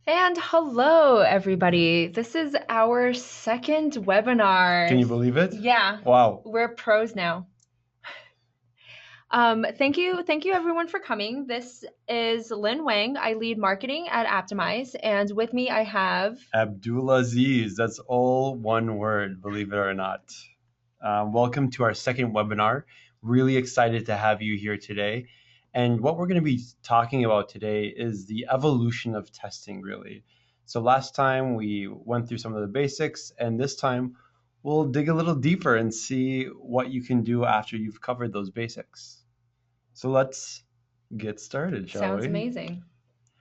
And hello, everybody. This is our second Can webinar. you believe it? Yeah, Wow. we're pros now. Thank you everyone for coming. This is Lynn Wang. I lead marketing at Apptimize, and with me I have. Abdulaziz, that's all one word, believe it or not. Welcome to our second webinar. Really excited to have you here today. And what we're going to be talking about today is the evolution of testing, really. So last time we went through some of the basics, and this time we'll dig a little deeper and see what you can do after you've covered those basics. So let's get started, shall Sounds we? amazing.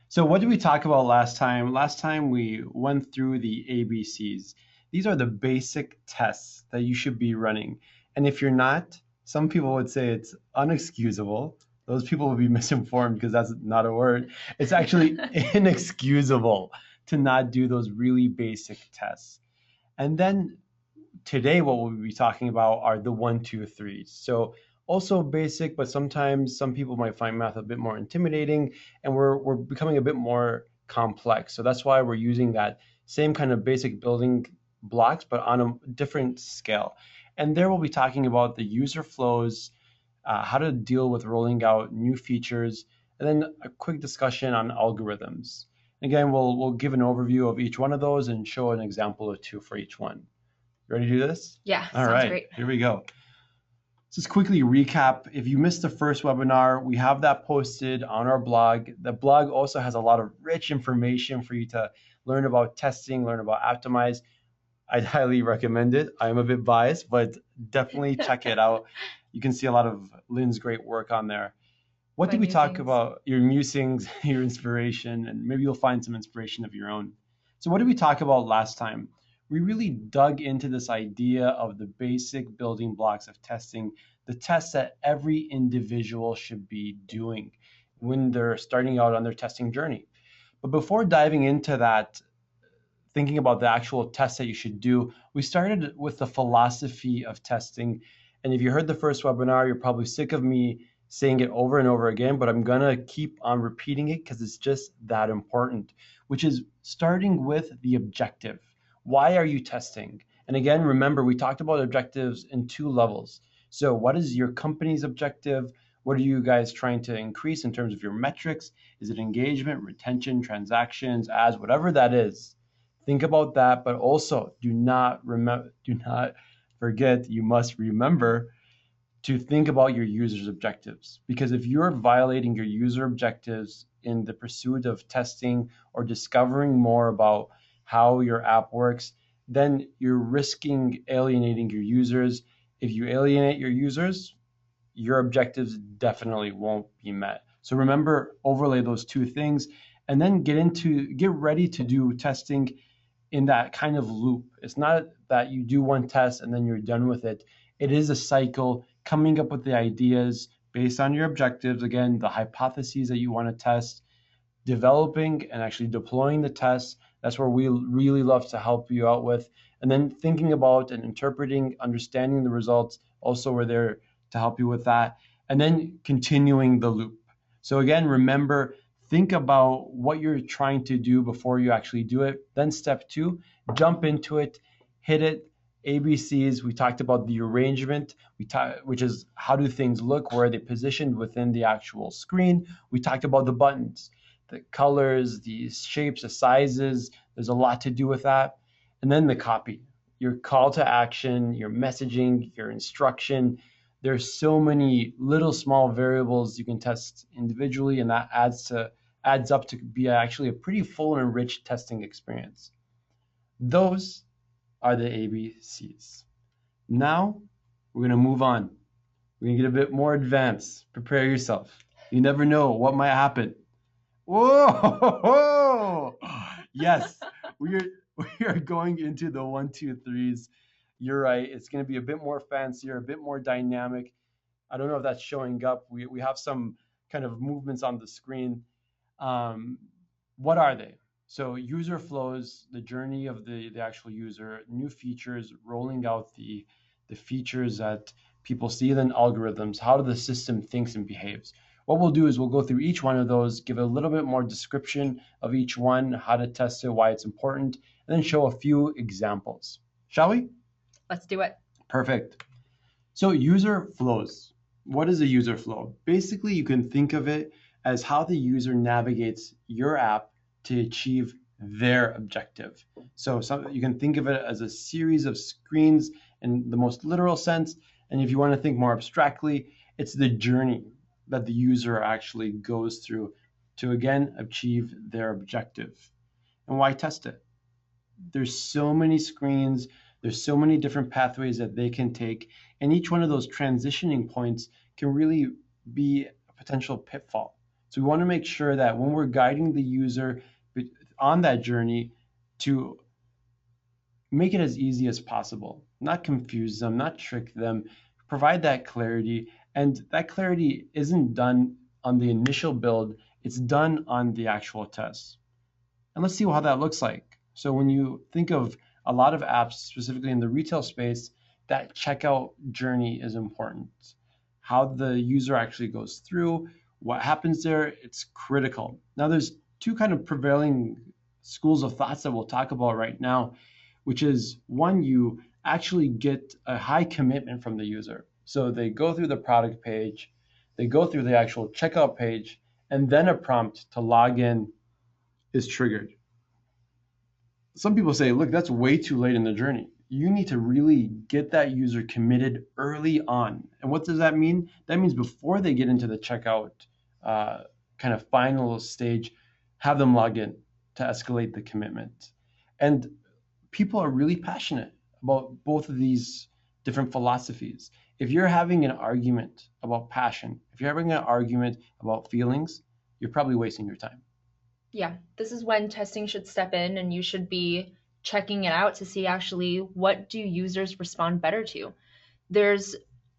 So what did we talk about last time? Last time we went through the ABCs. These are the basic tests that you should be running. And if you're not, some people would say it's unexcusable. Those people will be misinformed because that's not a word. It's actually inexcusable to not do those really basic tests. And then today what we'll be talking about are the 1, 2, 3s. So also basic, but sometimes some people might find math a bit more intimidating, and we're becoming a bit more complex. So that's why we're using that same kind of basic building blocks, but on a different scale. And there we'll be talking about the user flows, how to deal with rolling out new features, and then a quick discussion on algorithms. Again, we'll give an overview of each one of those and show an example or two for each one. Ready to do this? Yeah, All sounds right, great. here we go. Just quickly recap. If you missed the first webinar, we have that posted on our blog. The blog also has a lot of rich information for you to learn about testing, learn about Apptimize. I'd highly recommend it. I'm a bit biased, but definitely check it out. You can see a lot of Lynn's great work on there. What My did we talk musings. about? Your musings, your inspiration, and maybe you'll find some inspiration of your own. So, what did we talk about last time? We really dug into this idea of the basic building blocks of testing, the tests that every individual should be doing when they're starting out on their testing journey. But before diving into that, thinking about the actual tests that you should do, we started with the philosophy of testing. And if you heard the first webinar, you're probably sick of me saying it over and over again, but I'm going to keep on repeating it because it's just that important, which is starting with the objective. Why are you testing? And again, remember, we talked about objectives in two levels. So, what is your company's objective? What are you guys trying to increase in terms of your metrics? Is it engagement, retention, transactions, ads, whatever that is? Think about that, but also do not forget, you must remember to think about your users' objectives. Because if you're violating your user objectives in the pursuit of testing or discovering more about how your app works, then you're risking alienating your users. If you alienate your users, your objectives definitely won't be met. So remember, overlay those two things and then get ready to do testing in that kind of loop. It's not that you do one test and then you're done with it. It is a cycle, coming up with the ideas based on your objectives, again, the hypotheses that you want to test, developing and actually deploying the tests. That's where we really love to help you out with. And then thinking about and interpreting, understanding the results. Also, we're there to help you with that. And then continuing the loop. So again, remember, think about what you're trying to do before you actually do it. Then step two, jump into it, hit it. ABCs, we talked about the arrangement, which is how do things look, where are they positioned within the actual screen. We talked about the buttons, the colors, the shapes, the sizes. There's a lot to do with that. And then the copy, your call to action, your messaging, your instruction. There's so many little small variables you can test individually, and that adds up to be actually a pretty full and rich testing experience. Those are the ABCs. Now we're going to move on. We're going to get a bit more advanced. Prepare yourself. You never know what might happen. Whoa! Yes, we are we are going into the 1, 2, 3s. You're right. It's going to be a bit more fancier, a bit more dynamic. I don't know if that's showing up. We have some kind of movements on the screen. Um, what are they? So user flows, the journey of the actual user, new features, rolling out the features that people see, then algorithms, how the system thinks and behaves. What we'll do is we'll go through each one of those, give a little bit more description of each one, how to test it, why it's important, and then show a few examples. Shall we? Let's do it. Perfect. So user flows. What is a user flow? Basically, you can think of it as how the user navigates your app to achieve their objective. So you can think of it as a series of screens in the most literal sense. And if you want to think more abstractly, it's the journey that the user actually goes through to, again, achieve their objective. And why test it? There's so many screens, there's so many different pathways that they can take, and each one of those transitioning points can really be a potential pitfall. So we want to make sure that when we're guiding the user on that journey, to make it as easy as possible, not confuse them, not trick them, provide that clarity. And that clarity isn't done on the initial build, it's done on the actual test. And let's see how that looks like. So when you think of a lot of apps, specifically in the retail space, that checkout journey is important. How the user actually goes through, what happens there, it's critical. Now there's two kind of prevailing schools of thoughts that we'll talk about right now, which is one, you actually get a high commitment from the user. So they go through the product page, they go through the actual checkout page, and then a prompt to log in is triggered. Some people say, look, that's way too late in the journey. You need to really get that user committed early on. And what does that mean? That means before they get into the checkout kind of final stage, have them log in to escalate the commitment. And people are really passionate about both of these different philosophies. If you're having an argument about passion, if you're having an argument about feelings, you're probably wasting your time. Yeah, this is when testing should step in, and you should be checking it out to see actually what do users respond better to. There's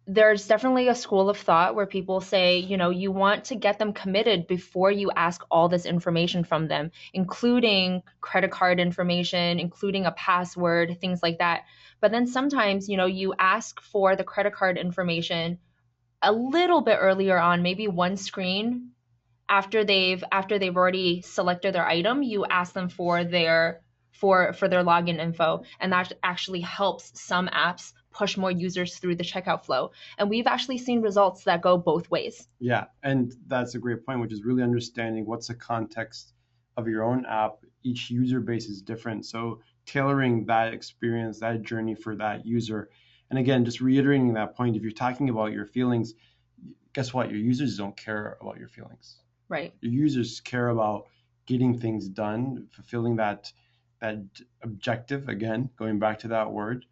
there's definitely a school of thought where people say, you want to get them committed before you ask all this information from them, including credit card information, including a password, things like that. But then sometimes, you ask for the credit card information a little bit earlier on, maybe one screen after they've already selected their item. You ask them for their login info, and that actually helps some apps push more users through the checkout flow. And we've actually seen results that go both ways. Yeah, and that's a great point, which is really understanding what's the context of your own app. Each user base is different, so tailoring that experience, that journey for that user. And again, just reiterating that point, if you're talking about your feelings, guess what? Your users don't care about your feelings. Right. Your users care about getting things done, fulfilling that objective, again, going back to that word.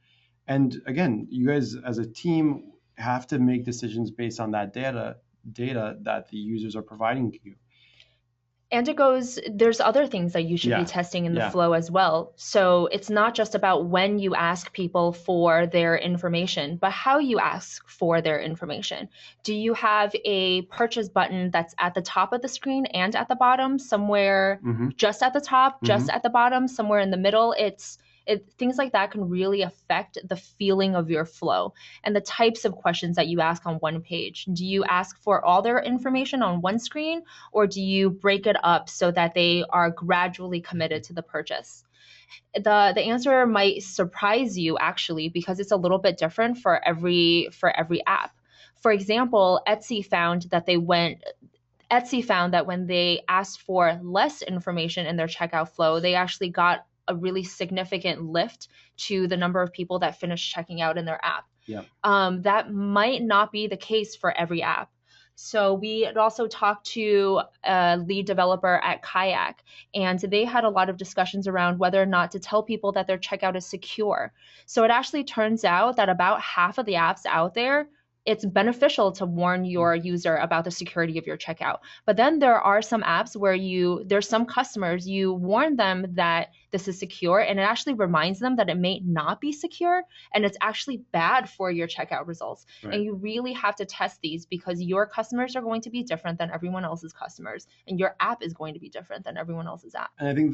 And again, you guys as a team have to make decisions based on that data that the users are providing to you. And there's other things that you should be testing in the flow as well. So it's not just about when you ask people for their information, but how you ask for their information. Do you have a purchase button that's at the top of the screen and at the bottom, somewhere just at the top, just at the bottom, somewhere in the middle? Things like that can really affect the feeling of your flow and the types of questions that you ask on one page. Do you ask for all their information on one screen, or do you break it up so that they are gradually committed to the purchase? The answer might surprise you, actually, because it's a little bit different for every app. For example, Etsy found that when they asked for less information in their checkout flow, they actually got a really significant lift to the number of people that finished checking out in their app. Yeah. That might not be the case for every app. So we had also talked to a lead developer at Kayak, and they had a lot of discussions around whether or not to tell people that their checkout is secure. So it actually turns out that about half of the apps out there, it's beneficial to warn your user about the security of your checkout. But then there are some apps where there's some customers, you warn them that this is secure, and it actually reminds them that it may not be secure, and it's actually bad for your checkout results. Right. And you really have to test these, because your customers are going to be different than everyone else's customers, and your app is going to be different than everyone else's app. And I think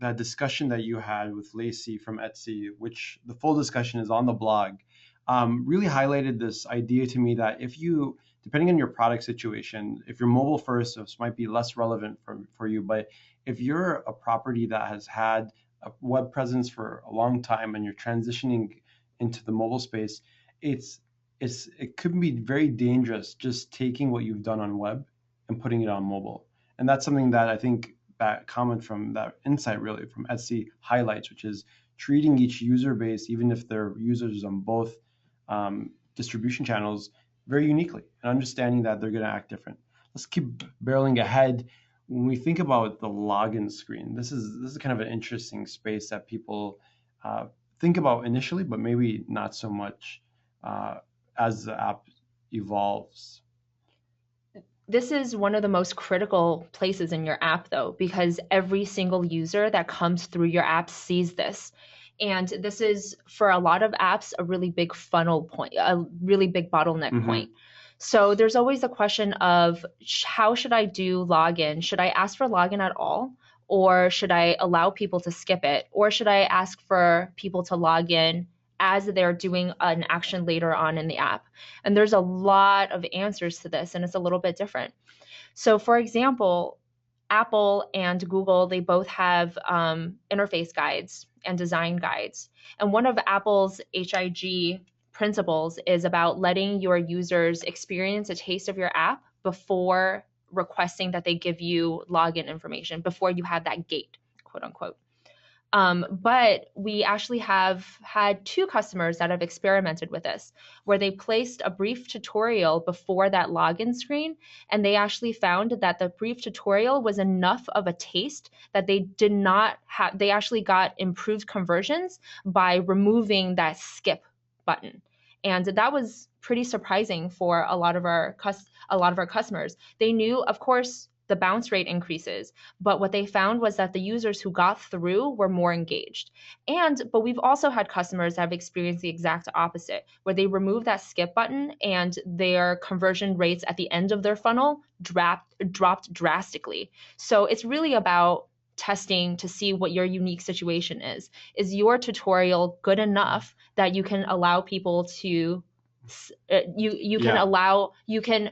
that discussion that you had with Lacey from Etsy, which the full discussion is on the blog, really highlighted this idea to me that if you depending on your product situation, if you're mobile first, this might be less relevant for you. But if you're a property that has had a web presence for a long time and you're transitioning into the mobile space, it's it could be very dangerous just taking what you've done on web and putting it on mobile. And that's something that I think that comment from that insight really from Etsy highlights, which is treating each user base, even if they're users on both distribution channels, very uniquely and understanding that they're going to act different. Let's keep barreling ahead. When we think about the login screen, this is kind of an interesting space that people think about initially, but maybe not so much as the app evolves. This is one of the most critical places in your app, though, because every single user that comes through your app sees this. And this is, for a lot of apps, a really big funnel point, a really big bottleneck point. So there's always the question of how should I do login? Should I ask for login at all? Or should I allow people to skip it? Or should I ask for people to log in as they're doing an action later on in the app? And there's a lot of answers to this, and it's a little bit different. So, for example, Apple and Google, they both have interface guides and design guides. And one of Apple's HIG principles is about letting your users experience a taste of your app before requesting that they give you login information, before you have that gate, quote unquote. But we actually have had 2 customers that have experimented with this, where they placed a brief tutorial before that login screen, and they actually found that the brief tutorial was enough of a taste that they did not have, they actually got improved conversions by removing that skip button. And that was pretty surprising for a lot of our customers. They knew, of course, the bounce rate increases, but what they found was that the users who got through were more engaged. But we've also had customers that have experienced the exact opposite, where they remove that skip button and their conversion rates at the end of their funnel dropped drastically. So it's really about testing to see what your unique situation is. Is your tutorial good enough that you can allow people to you can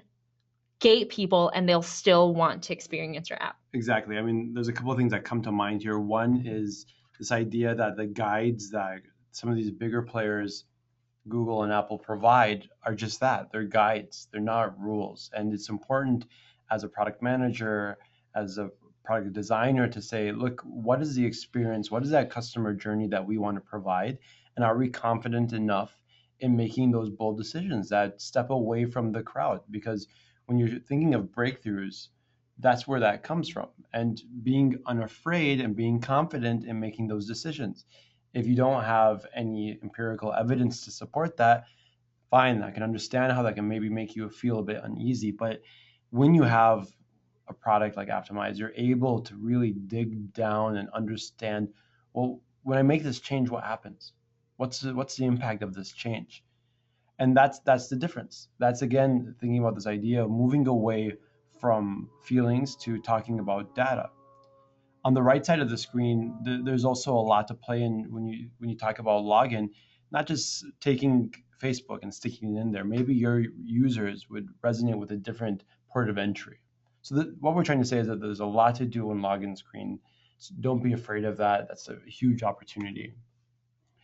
gate people and they'll still want to experience your app? Exactly. I mean, there's a couple of things that come to mind here. One is this idea that the guides that some of these bigger players, Google and Apple, provide are just that. They're guides. They're not rules. And it's important as a product manager, as a product designer, to say, look, what is the experience? What is that customer journey that we want to provide? And are we confident enough in making those bold decisions that step away from the crowd? Because when you're thinking of breakthroughs, that's where that comes from. And being unafraid and being confident in making those decisions. If you don't have any empirical evidence to support that, fine, I can understand how that can maybe make you feel a bit uneasy. But when you have a product like Apptimize, you're able to really dig down and understand, well, when I make this change, what happens? What's the impact of this change? And that's the difference. That's, again, thinking about this idea of moving away from feelings to talking about data. On the right side of the screen, there's also a lot to play in when you talk about login, not just taking Facebook and sticking it in there. Maybe your users would resonate with a different port of entry. So what we're trying to say is that there's a lot to do on login screen. So don't be afraid of that. That's a huge opportunity.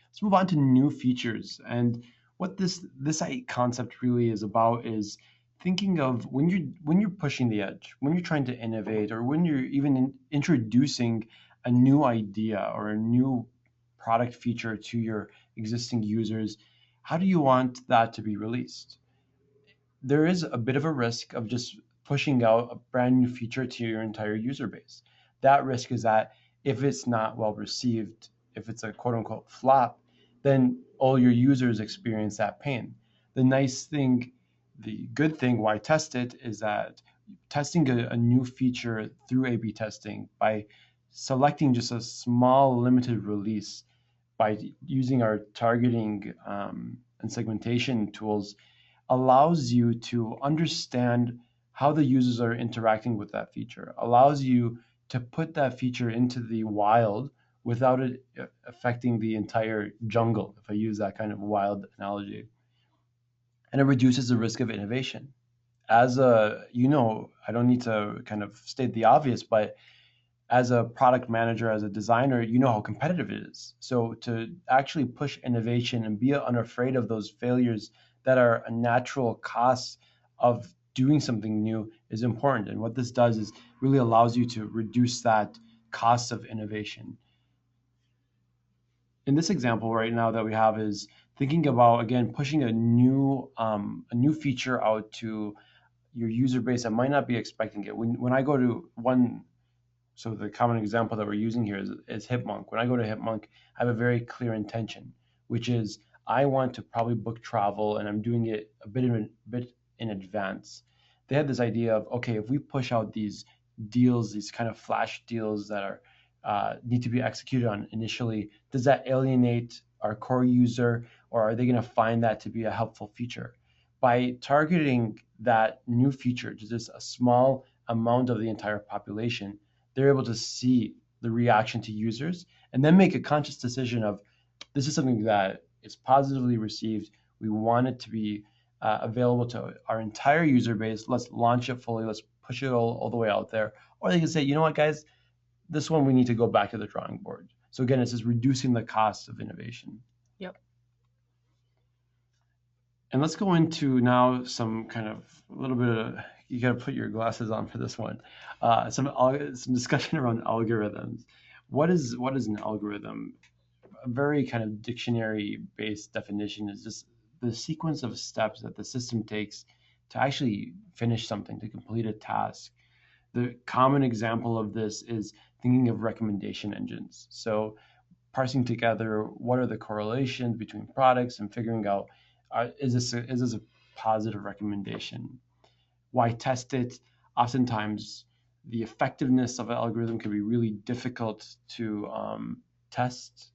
Let's move on to new features. And what this concept really is about is thinking of when you're pushing the edge, when you're trying to innovate, or when you're even introducing a new idea or a new product feature to your existing users, how do you want that to be released? There is a bit of a risk of just pushing out a brand new feature to your entire user base. That risk is that if it's not well received, if it's a quote unquote flop, then all your users experience that pain. The good thing, why test it, is that testing a new feature through A/B testing by selecting just a small limited release, by using our targeting and segmentation tools, allows you to understand how the users are interacting with that feature, allows you to put that feature into the wild without it affecting the entire jungle, if I use that kind of wild analogy. And it reduces the risk of innovation. as a, I don't need to kind of state the obvious, but as a product manager, as a designer, you know how competitive it is. So to actually push innovation and be unafraid of those failures that are a natural cost of doing something new is important. And what this does is really allows you to reduce that cost of innovation. In this example right now that we have is thinking about, again, pushing a new feature out to your user base that might not be expecting it. When I go to one, so the common example that we're using here is Hipmunk. When I go to Hipmunk, I have a very clear intention, which is I want to probably book travel, and I'm doing it a bit in advance. They had this idea of, okay, if we push out these deals, these kind of flash deals that are need to be executed on initially, does that alienate our core user, or are they going to find that to be a helpful feature? By targeting that new feature to just a small amount of the entire population, they're able to see the reaction to users and then make a conscious decision of, this is something that is positively received. We want it to be available to our entire user base. Let's launch it fully. Let's push it all the way out there. Or they can say, you know what, guys, this one we need to go back to the drawing board. So again, it's just reducing the cost of innovation. Yep. And let's go into now some kind of a little bit of, you got to put your glasses on for this one. Some discussion around algorithms. What is an algorithm? A very kind of dictionary-based definition is just the sequence of steps that the system takes to actually finish something, to complete a task. The common example of this is thinking of recommendation engines. So parsing together what are the correlations between products and figuring out, is this a positive recommendation? Why test it? Oftentimes, the effectiveness of an algorithm can be really difficult to test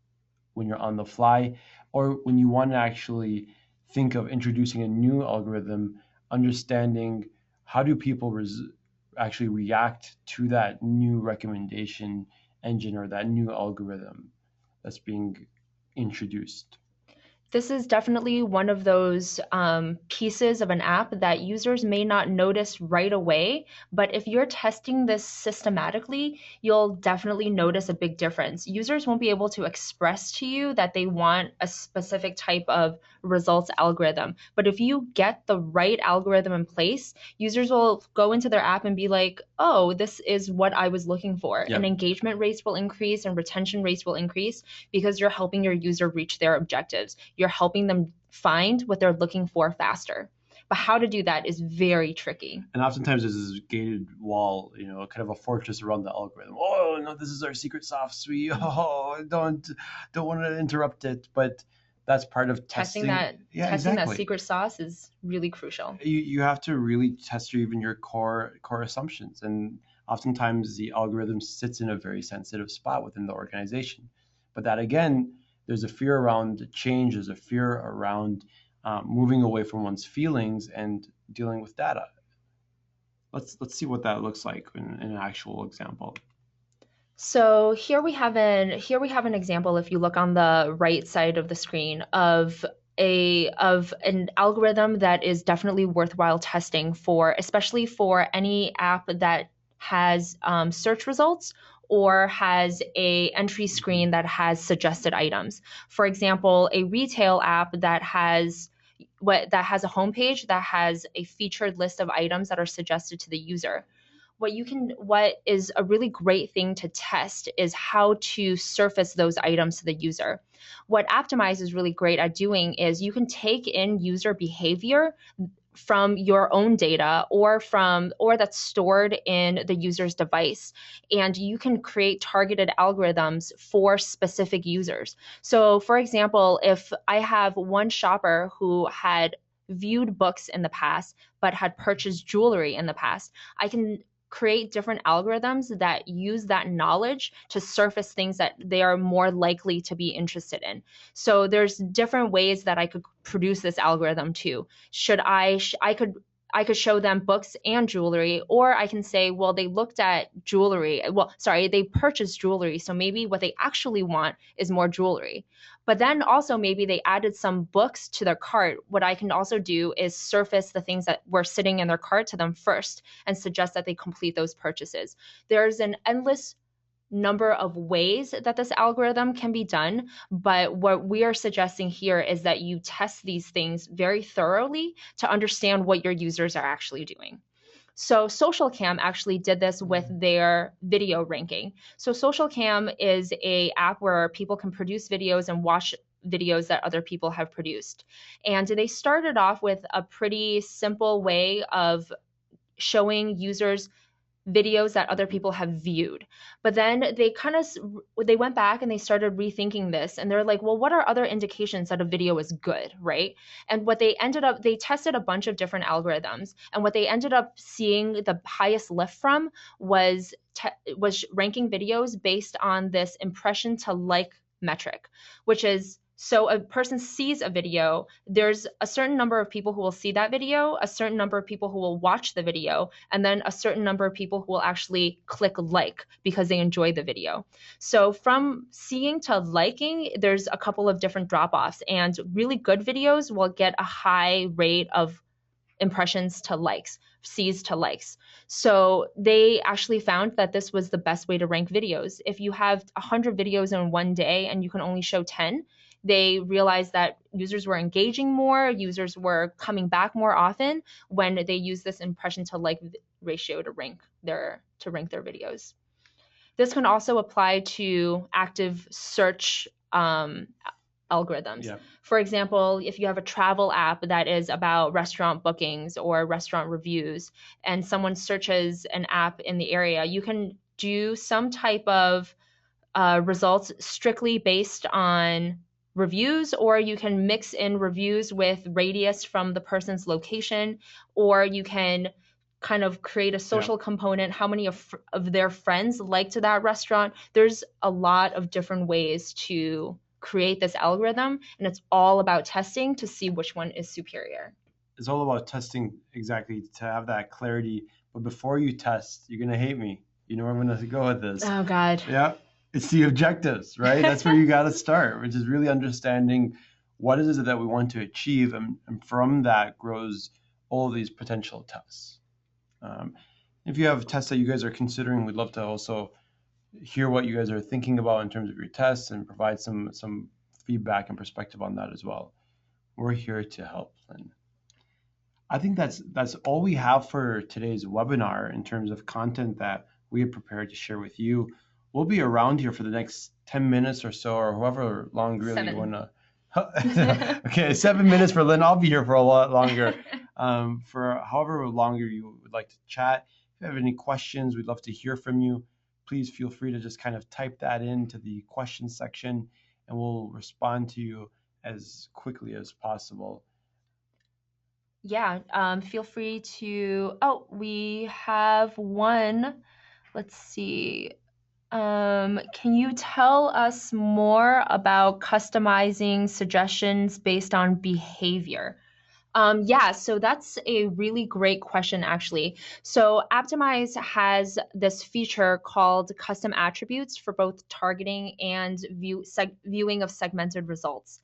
when you're on the fly, or when you want to actually think of introducing a new algorithm, understanding how do people actually react to that new recommendation engine or that new algorithm that's being introduced. This is definitely one of those pieces of an app that users may not notice right away, but if you're testing this systematically, you'll definitely notice a big difference. Users won't be able to express to you that they want a specific type of results algorithm, but if you get the right algorithm in place, users will go into their app and be like, oh, this is what I was looking for. Yep. And engagement rates will increase and retention rates will increase because you're helping your user reach their objectives. You're helping them find what they're looking for faster. But how to do that is very tricky. And oftentimes there's this gated wall, kind of a fortress around the algorithm. Oh no, this is our secret sauce. Oh, don't want to interrupt it. But that's part of testing. Testing that secret sauce is really crucial. You have to really test even your core assumptions, and oftentimes the algorithm sits in a very sensitive spot within the organization. But that again, there's a fear around change. There's a fear around moving away from one's feelings and dealing with data. Let's see what that looks like in an actual example. So here we have an example. If you look on the right side of the screen of an algorithm that is definitely worthwhile testing for, especially for any app that has search results or has a entry screen that has suggested items. For example, a retail app that has a homepage that has a featured list of items that are suggested to the user. What is a really great thing to test is how to surface those items to the user. What Apptimize is really great at doing is you can take in user behavior from your own data or that's stored in the user's device, and you can create targeted algorithms for specific users. So for example, if I have one shopper who had viewed books in the past but had purchased jewelry in the past, I can create different algorithms that use that knowledge to surface things that they are more likely to be interested in. So there's different ways that I could produce this algorithm too. I could I could show them books and jewelry, or I can say, well, they looked at jewelry. Well, sorry, they purchased jewelry. So maybe what they actually want is more jewelry. But then also maybe they added some books to their cart. What I can also do is surface the things that were sitting in their cart to them first and suggest that they complete those purchases. There's an endless number of ways that this algorithm can be done, but what we are suggesting here is that you test these things very thoroughly to understand what your users are actually doing. So SocialCam actually did this with their video ranking. So SocialCam is a app where people can produce videos and watch videos that other people have produced. And they started off with a pretty simple way of showing users videos that other people have viewed. But then they went back and they started rethinking this, and they're like, well, what are other indications that a video is good, right? And what they tested a bunch of different algorithms, and what they ended up seeing the highest lift from was ranking videos based on this impression to like metric, which is, so a person sees a video, there's a certain number of people who will see that video, a certain number of people who will watch the video, and then a certain number of people who will actually click like because they enjoy the video. So from seeing to liking, there's a couple of different drop-offs, and really good videos will get a high rate of impressions to likes, sees to likes. So they actually found that this was the best way to rank videos. If you have 100 videos in one day and you can only show 10, they realized that users were engaging more, users were coming back more often when they use this impression to like ratio to rank their videos. This can also apply to active search algorithms. Yeah. For example, if you have a travel app that is about restaurant bookings or restaurant reviews, and someone searches an app in the area, you can do some type of results strictly based on reviews, or you can mix in reviews with radius from the person's location, or you can kind of create a social component, how many of their friends liked that restaurant. There's a lot of different ways to create this algorithm, and it's all about testing to see which one is superior. It's all about testing, exactly, to have that clarity. But before you test, you're going to hate me. You know where I'm going to go with this. Oh, God. Yeah. It's the objectives, right? That's where you got to start, which is really understanding what is it that we want to achieve. And from that grows all of these potential tests. If you have tests that you guys are considering, we'd love to also hear what you guys are thinking about in terms of your tests and provide some feedback and perspective on that as well. We're here to help, Lynn. I think that's all we have for today's webinar in terms of content that we have prepared to share with you. We'll be around here for the next 10 minutes or so, or however long really you want to. Okay, 7 minutes for Lynn. I'll be here for a lot longer. For however longer you would like to chat. If you have any questions, we'd love to hear from you. Please feel free to just kind of type that into the question section, and we'll respond to you as quickly as possible. Yeah, feel free to, we have one, let's see. Can you tell us more about customizing suggestions based on behavior? Yeah, so that's a really great question, actually. So Apptimize has this feature called custom attributes for both targeting and viewing of segmented results.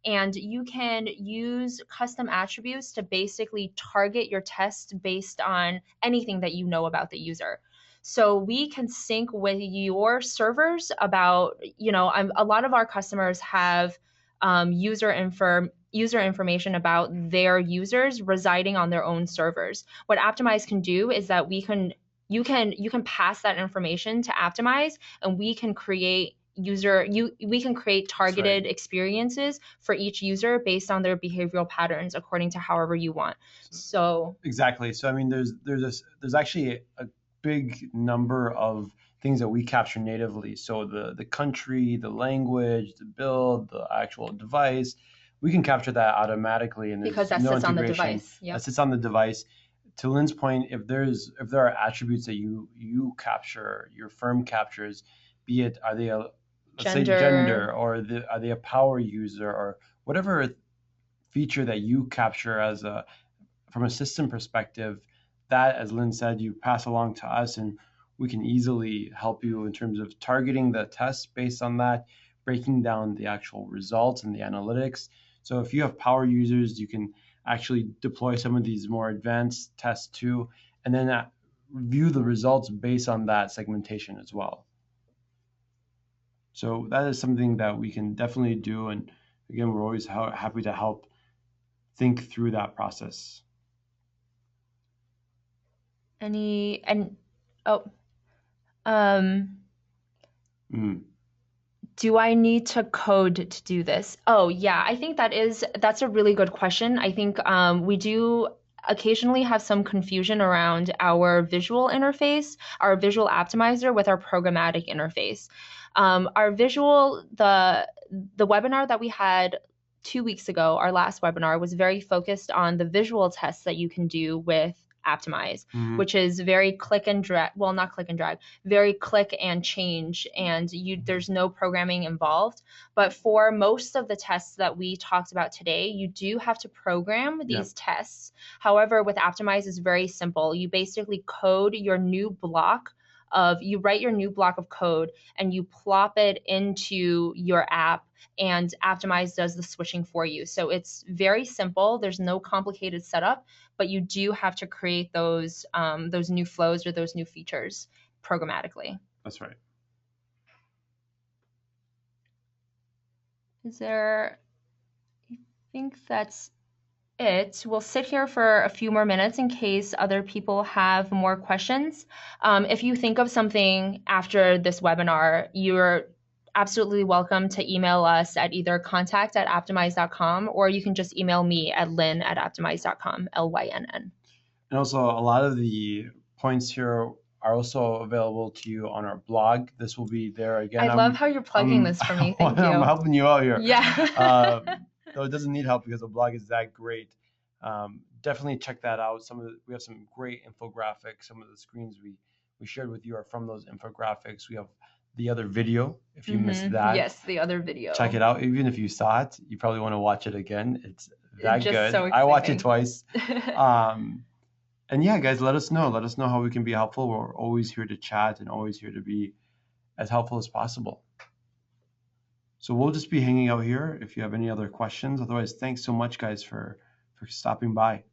And you can use custom attributes to basically target your test based on anything that you know about the user. So we can sync with your servers about, a lot of our customers have user information about their users residing on their own servers. What Apptimize can do is that you can pass that information to Apptimize, and we can create targeted experiences for each user based on their behavioral patterns according to however you want. So exactly. So I mean, there's actually a big number of things that we capture natively. So the country, the language, the build, the actual device, we can capture that automatically, and because that sits on the device. Yep. That sits on the device. To Lynn's point, if there are attributes that you capture, your firm captures, be it are they a gender, or are they a power user, or whatever feature that you capture as a from a system perspective, that, as Lynn said, you pass along to us, and we can easily help you in terms of targeting the tests based on that, breaking down the actual results and the analytics. So if you have power users, you can actually deploy some of these more advanced tests too, and then view the results based on that segmentation as well. So that is something that we can definitely do. And again, we're always happy to help think through that process. Do I need to code to do this? Oh, yeah, I think that's a really good question. I think we do occasionally have some confusion around our visual interface, our visual optimizer with our programmatic interface. Our visual, the webinar that we had 2 weeks ago, our last webinar, was very focused on the visual tests that you can do with Apptimize, which is very click and drag. Well, not click and drag, very click and change, and there's no programming involved. But for most of the tests that we talked about today, you do have to program these tests. However, with Apptimize, it's very simple. You basically code your new block you write your new block of code and you plop it into your app, and Apptimize does the switching for you. So it's very simple. There's no complicated setup, but you do have to create those new flows or those new features programmatically. That's right. I think that's it. We'll sit here for a few more minutes in case other people have more questions. If you think of something after this webinar, you're absolutely welcome to email us at either contact@apptimize.com, or you can just email me at lynn@apptimize.com, LYNN. And also, a lot of the points here are also available to you on our blog. This will be there again. I love how you're plugging this for me. Thank you. I'm helping you out here. Yeah. Though it doesn't need help because the blog is that great. Definitely check that out. We have some great infographics. Some of the screens we shared with you are from those infographics. We have the other video. If you missed that, yes, the other video. Check it out. Even if you saw it, you probably want to watch it again. It's that just good. So I watched it twice. And yeah, guys, let us know. Let us know how we can be helpful. We're always here to chat and always here to be as helpful as possible. So we'll just be hanging out here if you have any other questions. Otherwise, thanks so much, guys, for stopping by.